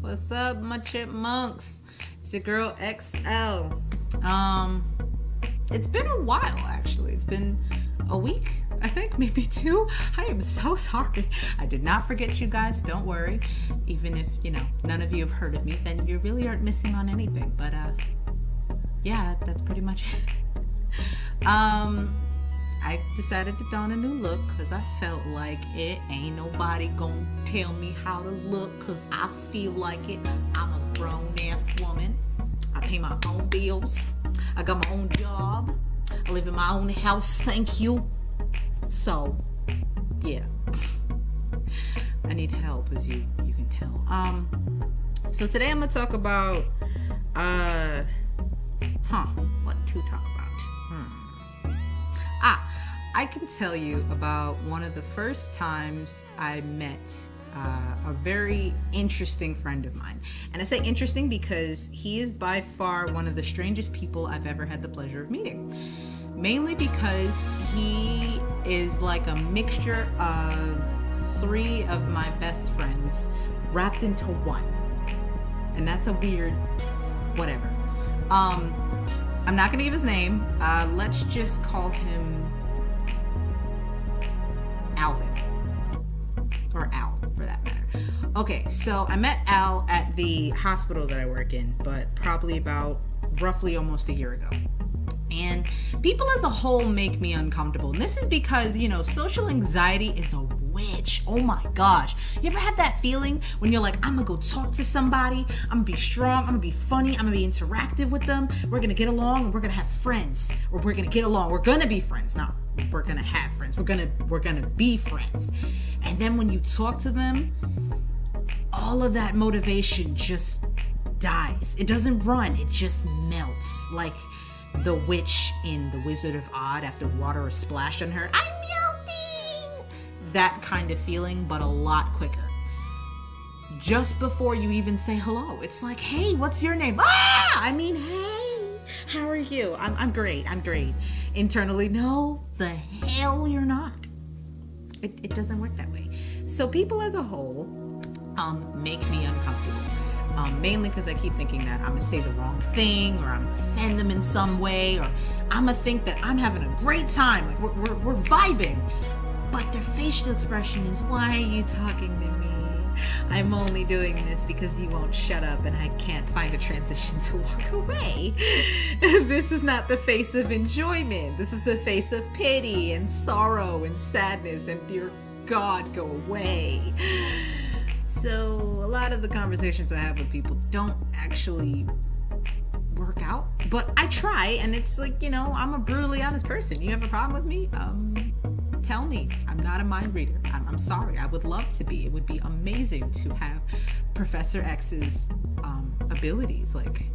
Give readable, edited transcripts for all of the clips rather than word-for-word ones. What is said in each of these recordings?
What's up, my chipmunks? It's your girl XL. It's been a while, actually. It's been a week, I think, maybe 2. I am so sorry. I did not forget you guys, don't worry. Even if, none of you have heard of me, then you really aren't missing on anything. But, yeah, that's pretty much it. I decided to don a new look because I felt like it ain't nobody gonna tell me how to look because I feel like it. I'm a grown-ass woman. I pay my own bills. I got my own job. I live in my own house, thank you. So, yeah. I need help, as you can tell. So today I'm gonna talk about, what to talk about? I can tell you about one of the first times I met a very interesting friend of mine. And I say interesting because he is by far one of the strangest people I've ever had the pleasure of meeting. Mainly because he is like a mixture of 3 of my best friends wrapped into one. And that's a weird whatever. I'm not gonna give his name. Let's just call him Alvin. Or Al, for that matter. Okay, so I met Al at the hospital that I work in, but probably about roughly almost a year ago. And people as a whole make me uncomfortable. And this is because, social anxiety is a witch. Oh my gosh. You ever had that feeling when you're like, I'm gonna go talk to somebody, I'm gonna be strong, I'm gonna be funny, I'm gonna be interactive with them, we're gonna get along, and we're gonna have friends. Or we're gonna get along, we're gonna be friends. Not we're gonna have friends, we're gonna be friends. And then when you talk to them, all of that motivation just dies. It doesn't run, it just melts. Like the witch in The Wizard of Oz after water is splashed on her. I'm melting! That kind of feeling, but a lot quicker. Just before you even say hello, it's like, hey, what's your name? Hey, how are you? I'm great. Internally, no, the hell you're not. It doesn't work that way. So people as a whole make me uncomfortable. Mainly because I keep thinking that I'm gonna say the wrong thing, or I'm gonna offend them in some way, or I'm gonna think that I'm having a great time, like we're vibing. But their facial expression is, why are you talking to me? I'm only doing this because you won't shut up and I can't find a transition to walk away. This is not the face of enjoyment. This is the face of pity and sorrow and sadness and dear God, go away. So a lot of the conversations I have with people don't actually work out, but I try, and it's like, I'm a brutally honest person. You have a problem with me? Tell me. I'm not a mind reader. I'm sorry. I would love to be. It would be amazing to have Professor X's abilities. Like,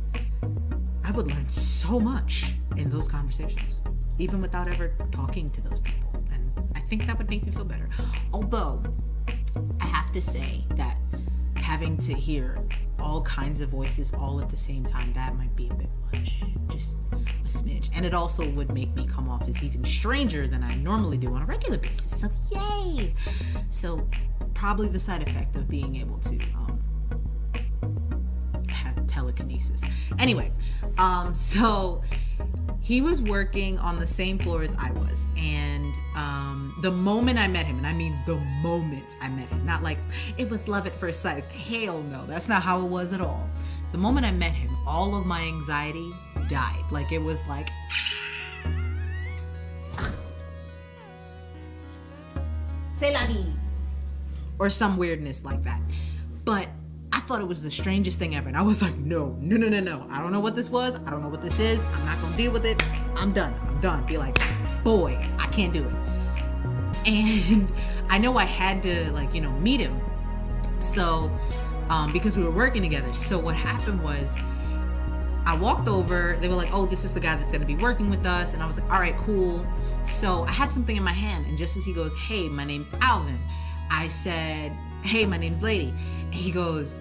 I would learn so much in those conversations, even without ever talking to those people. And I think that would make me feel better. Although, I have to say that having to hear all kinds of voices all at the same time, that might be a bit much. Just a smidge. And it also would make me come off as even stranger than I normally do on a regular basis. So yay! So probably the side effect of being able to have telekinesis. Anyway, so he was working on the same floor as I was, and the moment I met him, and I mean the moment I met him, not like it was love at first sight. Hell no, that's not how it was at all. The moment I met him, all of my anxiety died. Like, it was like, c'est la vie, or some weirdness like that. But I thought it was the strangest thing ever, and I was like, no. I don't know what this was. I don't know what this is. I'm not gonna deal with it. I'm done. Be like, boy, I can't do it. And I know I had to, meet him. So, because we were working together. So what happened was, I walked over. They were like, oh, this is the guy that's gonna be working with us. And I was like, all right, cool. So I had something in my hand, and just as he goes, hey, my name's Alvin, I said, hey, my name's Lady. And he goes,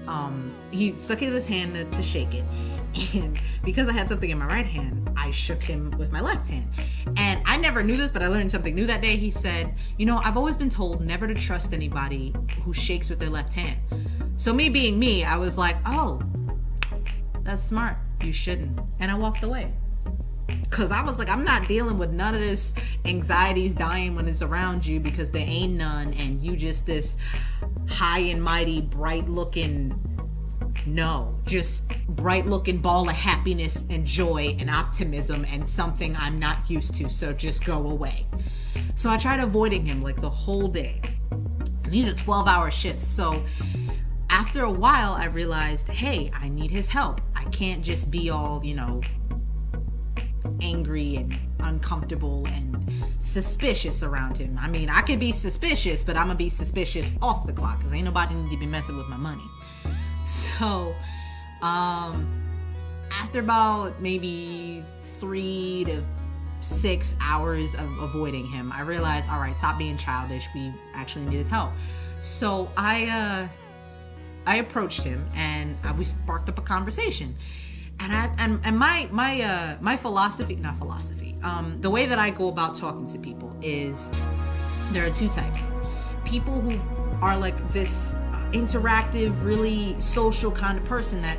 he stuck his hand to shake it. And because I had something in my right hand, I shook him with my left hand. And I never knew this, but I learned something new that day. He said, I've always been told never to trust anybody who shakes with their left hand. So me being me, I was like, oh, that's smart. You shouldn't. And I walked away. Because I was like, I'm not dealing with none of this anxieties dying when it's around you, because there ain't none, and you just this high and mighty, bright looking, just bright looking ball of happiness and joy and optimism and something I'm not used to. So just go away. So I tried avoiding him like the whole day. And these are 12-hour shifts. So after a while, I realized, hey, I need his help. I can't just be all, angry and uncomfortable and suspicious around him. I mean, I could be suspicious, but I'm gonna be suspicious off the clock, because ain't nobody need to be messing with my money. So after about maybe 3 to 6 hours of avoiding him, I realized, all right, stop being childish. We actually need his help. So I approached him, and we sparked up a conversation. And my philosophy, the way that I go about talking to people is, there are 2 types. People who are like this interactive, really social kind of person that,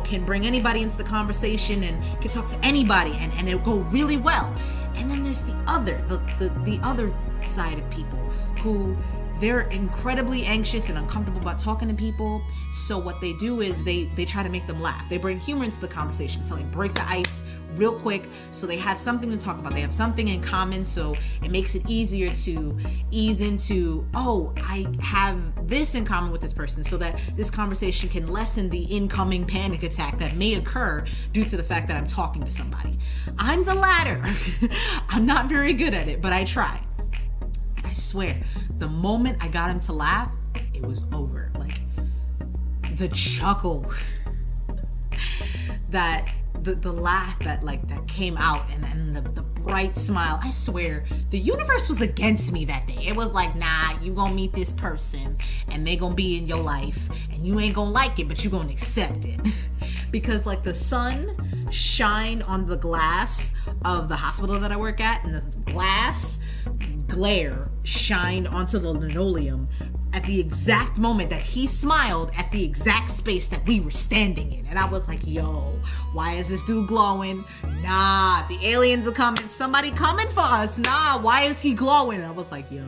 can bring anybody into the conversation and can talk to anybody, and it'll go really well. And then there's the other side of people who, they're incredibly anxious and uncomfortable about talking to people. So what they do is they try to make them laugh. They bring humor into the conversation to like break the ice real quick, so they have something to talk about. They have something in common, so it makes it easier to ease into, oh, I have this in common with this person, so that this conversation can lessen the incoming panic attack that may occur due to the fact that I'm talking to somebody. I'm the latter. I'm not very good at it, but I try. I swear, the moment I got him to laugh, it was over. Like, the chuckle, that the laugh that came out, and then the bright smile. I swear, the universe was against me that day. It was like, nah, you gonna meet this person, and they gonna be in your life, and you ain't gonna like it, but you gonna accept it. Because like the sun shined on the glass of the hospital that I work at, and the glass glare shined onto the linoleum at the exact moment that he smiled at the exact space that we were standing in. And I was like, yo, why is this dude glowing? Nah, the aliens are coming. Somebody coming for us. Nah, why is he glowing? And I was like, yo,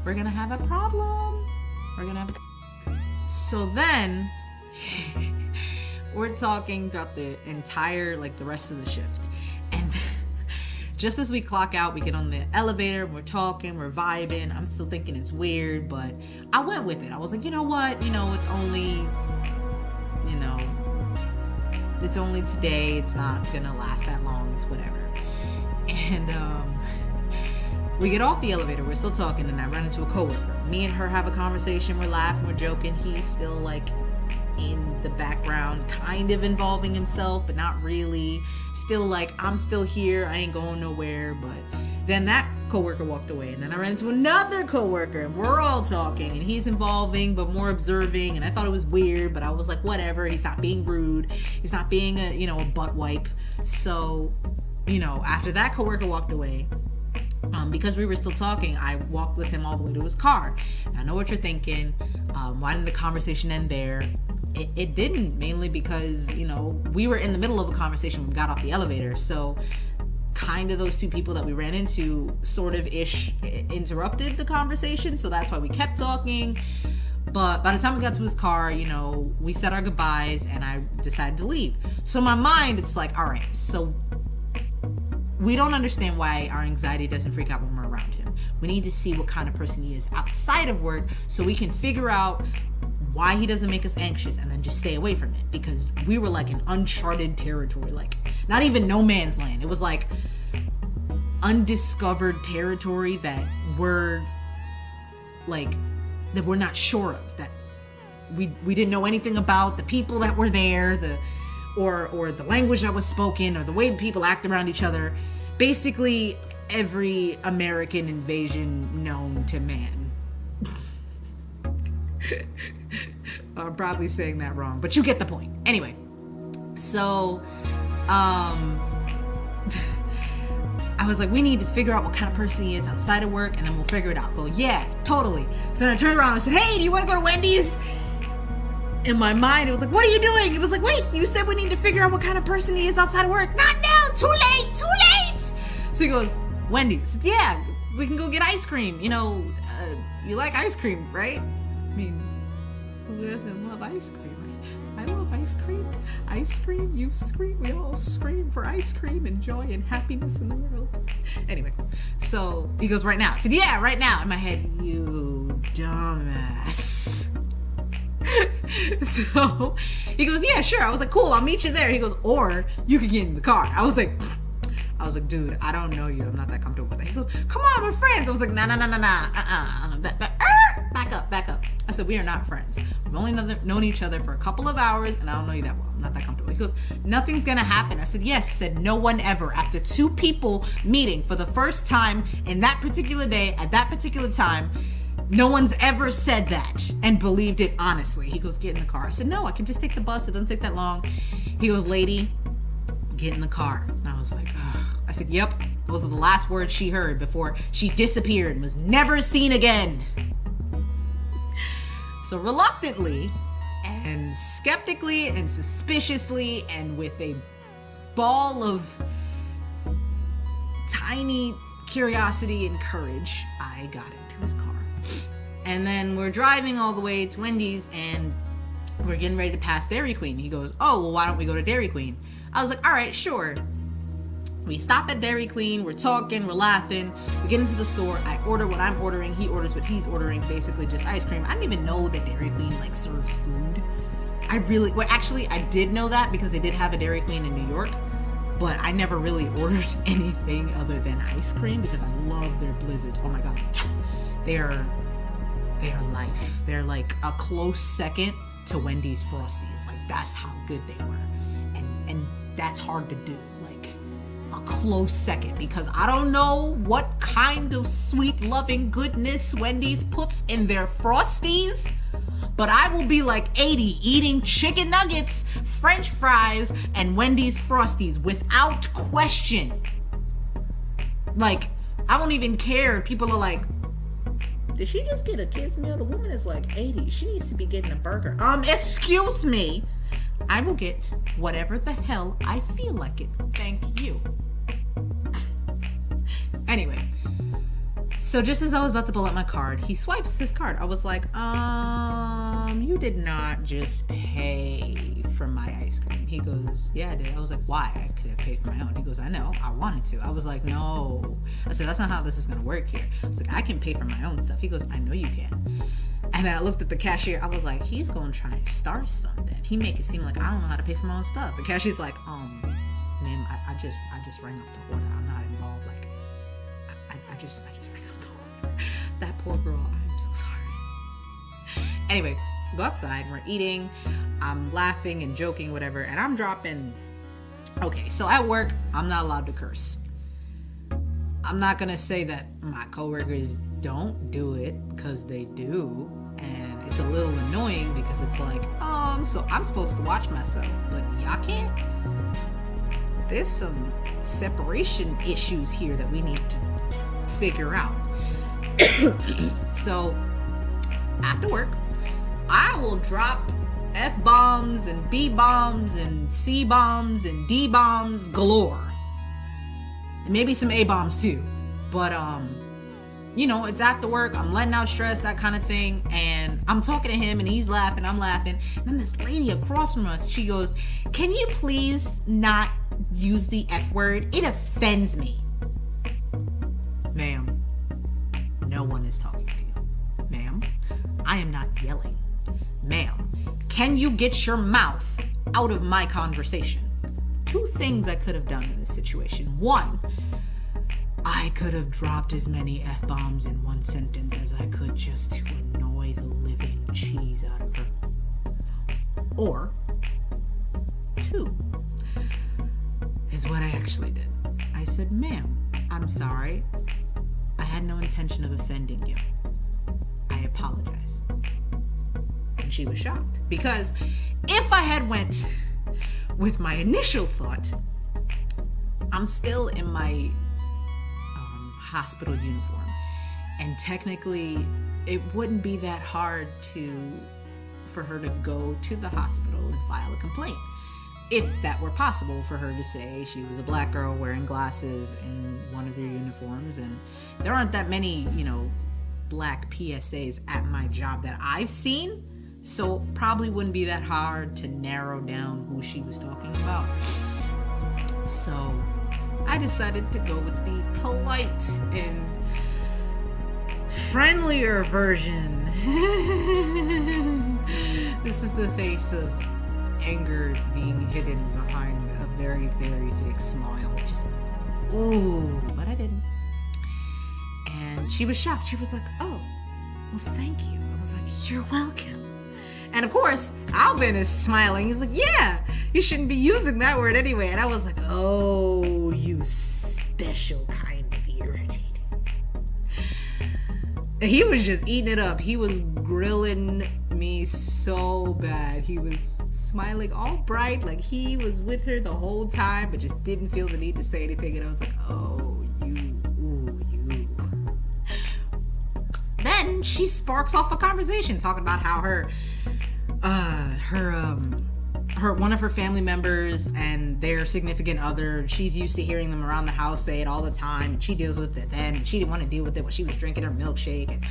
we're gonna have a problem. So then we're talking throughout the entire, the rest of the shift. And just as we clock out, we get on the elevator, we're talking, we're vibing. I'm still thinking it's weird, but I went with it. I was like, you know what? It's only today. It's not gonna last that long. It's whatever. And we get off the elevator, we're still talking, and I run into a coworker. Me and her have a conversation, we're laughing, we're joking. He's still in the background, kind of involving himself, but not really. Still I'm still here, I ain't going nowhere. But then that coworker walked away, and then I ran into another coworker, and we're all talking, and he's involving but more observing. And I thought it was weird, but I was like, whatever. He's not being rude, he's not being a butt wipe. So after that coworker walked away, because we were still talking, I walked with him all the way to his car. And I know what you're thinking, why didn't the conversation end there? It didn't, mainly because, we were in the middle of a conversation when we got off the elevator. So kind of those 2 people that we ran into sort of interrupted the conversation. So that's why we kept talking. But by the time we got to his car, we said our goodbyes, and I decided to leave. So in my mind, it's like, all right, so we don't understand why our anxiety doesn't freak out when we're around him. We need to see what kind of person he is outside of work, so we can figure out why he doesn't make us anxious, and then just stay away from it. Because we were in uncharted territory, not even no man's land. It was undiscovered territory that we're not sure of, that we didn't know anything about, the people that were there, or the language that was spoken, or the way people act around each other. Basically every American invasion known to man. I'm probably saying that wrong, but you get the point. Anyway, so I was like, we need to figure out what kind of person he is outside of work, and then we'll figure it out. Go, yeah, totally. So then I turned around and said, hey, do you want to go to Wendy's? in my mind, it was like, what are you doing? It was like, wait, you said we need to figure out what kind of person he is outside of work. Not now, too late. So he goes, Wendy's. I said, yeah, we can go get ice cream. You know, you like ice cream, right? I mean, who doesn't love ice cream? I love ice cream. Ice cream, you scream. We all scream for ice cream and joy and happiness in the world. Anyway, so he goes, right now. I said, yeah, right now. In my head, you dumbass. So he goes, yeah, sure. I was like, cool, I'll meet you there. He goes, or you can get in the car. I was like, dude, I don't know you. I'm not that comfortable with that. He goes, come on, we're friends. I was like, nah. Back up. I said, we are not friends. We've only known each other for a couple of hours, and I don't know you that well. I'm not that comfortable. He goes, nothing's gonna happen. I said, yes. Said no one ever. After two people meeting for the first time in that particular day, at that particular time, no one's ever said that and believed it honestly. He goes, get in the car. I said, no, I can just take the bus. It doesn't take that long. He goes, lady, get in the car. And I was like, ugh. I said, yep. Those are the last words she heard before she disappeared and was never seen again. So reluctantly and skeptically and suspiciously and with a ball of tiny curiosity and courage, I got into his car. And then we're driving all the way to Wendy's and we're getting ready to pass Dairy Queen. He goes, oh, well, why don't we go to Dairy Queen? I was like, all right, sure. We stop at Dairy Queen, we're talking, we're laughing, we get into the store, I order what I'm ordering, he orders what he's ordering, basically just ice cream. I didn't even know that Dairy Queen like serves food. Actually, I did know that because they did have a Dairy Queen in New York, but I never really ordered anything other than ice cream because I love their blizzards. Oh my God. They are life. They're like a close second to Wendy's Frosties. Like that's how good they were. And that's hard to do. Like a close second because I don't know what kind of sweet loving goodness Wendy's puts in their Frosties, but I will be like 80 eating chicken nuggets, French fries, and Wendy's Frosties without question. Like, I won't even care. People are like, did she just get a kid's meal? The woman is like 80. She needs to be getting a burger. Excuse me. I will get whatever the hell I feel like it. Thank you. Anyway, so just as I was about to pull out my card, he swipes his card. I was like, you did not just pay for my ice cream. He goes, yeah, I did. I was like, why? I could have paid for my own. He goes, I know, I wanted to. I was like, no. I said, that's not how this is gonna work here. I was like, I can pay for my own stuff. He goes, I know you can. And I looked at the cashier. I was like, he's gonna try and start something. He make it seem like I don't know how to pay for my own stuff. The cashier's like, ma'am, I just rang up the order. I'm not involved. Like, I just rang up the order. That poor girl. I'm so sorry. Anyway, we go outside. We're eating. I'm laughing and joking, whatever. And I'm dropping. Okay, so at work, I'm not allowed to curse. I'm not gonna say that my coworkers don't do it, because they do, and it's a little annoying because it's like, so I'm supposed to watch myself, but y'all can't? There's some separation issues here that we need to figure out. So after work, I will drop F-bombs and B-bombs and C-bombs and D-bombs galore. And maybe some A-bombs too. But, it's after work, I'm letting out stress, that kind of thing. And I'm talking to him and he's laughing, I'm laughing. And then this lady across from us, she goes, can you please not use the F word? It offends me. Ma'am, no one is talking to you. Ma'am, I am not yelling. Ma'am, can you get your mouth out of my conversation? Two things I could have done in this situation. One, I could have dropped as many F-bombs in one sentence as I could just to annoy the living cheese out of her. Or, two, is what I actually did. I said, ma'am, I'm sorry. I had no intention of offending you. I apologize. And she was shocked. Because if I had went with my initial thought, I'm still in my hospital uniform, and technically it wouldn't be that hard for her to go to the hospital and file a complaint. If that were possible for her to say she was a black girl wearing glasses in one of your uniforms. And there aren't that many, black PSAs at my job that I've seen. So probably wouldn't be that hard to narrow down who she was talking about. So I decided to go with the polite and friendlier version. This is the face of anger being hidden behind a very, very big smile. Just, ooh, but I didn't. And she was shocked. She was like, oh, well, thank you. I was like, you're welcome. And of course, Alvin is smiling. He's like, yeah, you shouldn't be using that word anyway. And I was like, oh, you special kind of irritating. And he was just eating it up. He was grilling me so bad. He was smiling all bright, like he was with her the whole time, but just didn't feel the need to say anything. And I was like, oh, you. Then she sparks off a conversation talking about how her one of her family members and their significant other, she's used to hearing them around the house say it all the time, and she deals with it then. She didn't want to deal with it when she was drinking her milkshake. And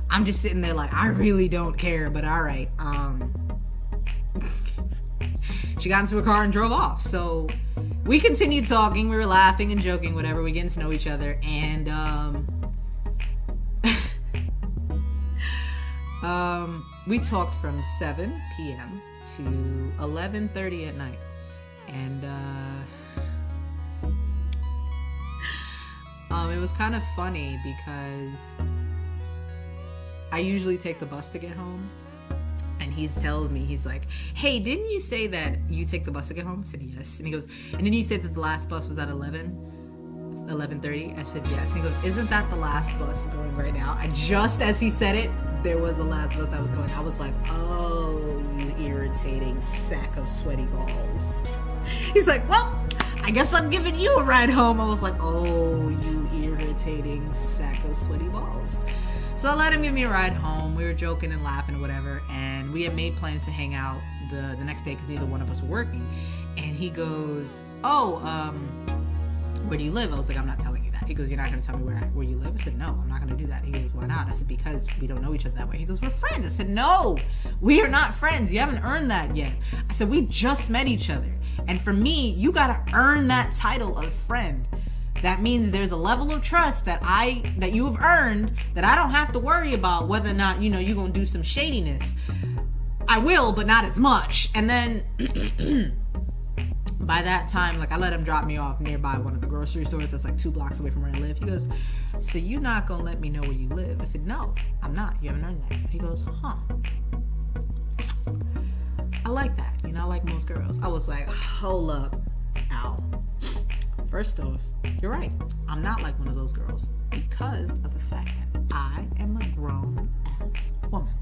I'm just sitting there like, I really don't care, but all right. She got into her car and drove off. So we continued talking. We were laughing and joking, whatever. We getting to know each other. And we talked from 7 p.m. to 11:30 at night. And it was kind of funny because I usually take the bus to get home. And he tells me, he's like, hey, didn't you say that you take the bus to get home? I said, yes. And he goes, and then you said that the last bus was at 11:30? I said, yes. And he goes, isn't that the last bus going right now? And just as he said it, there was the last bus that was going. I was like, oh, you irritating sack of sweaty balls. He's like, well, I guess I'm giving you a ride home. I was like, oh, you irritating sack of sweaty balls. So I let him give me a ride home. We were joking and laughing or whatever, and we had made plans to hang out the next day because neither one of us were working. And he goes, oh, where do you live? I was like, I'm not telling you that. He goes, you're not going to tell me where you live? I said, no, I'm not going to do that. He goes, why not? I said, because we don't know each other that way. He goes, we're friends. I said, no, we are not friends. You haven't earned that yet. I said, we just met each other. And for me, you got to earn that title of friend. That means there's a level of trust that you have earned that I don't have to worry about whether or not, you're going to do some shadiness. I will, but not as much. And then by that time, like, I let him drop me off nearby one of the grocery stores that's like 2 blocks away from where I live. He goes, so you're not going to let me know where you live? I said, no, I'm not. You haven't earned that yet. He goes, huh. I like that. I like most girls. I was like, hold up, Al. First off, you're right. I'm not like one of those girls because of the fact that I am a grown-ass woman.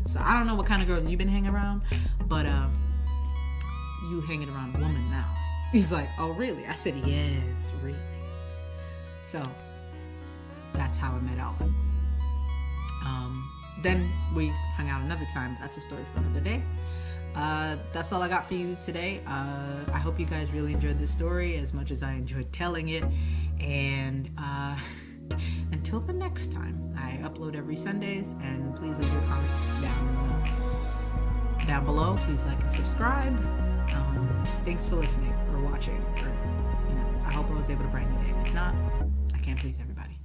So I don't know what kind of girls you've been hanging around, but you hanging around a woman now. He's like, oh, really? I said, yes, really. So that's how I met Alvin. Then we hung out another time. That's a story for another day. That's all I got for you today. I hope you guys really enjoyed this story as much as I enjoyed telling it. And until the next time, I upload every Sundays, and please leave your comments down below. Please like and subscribe. Thanks for listening or watching. Or, I hope I was able to brighten your day. If not, I can't please everybody.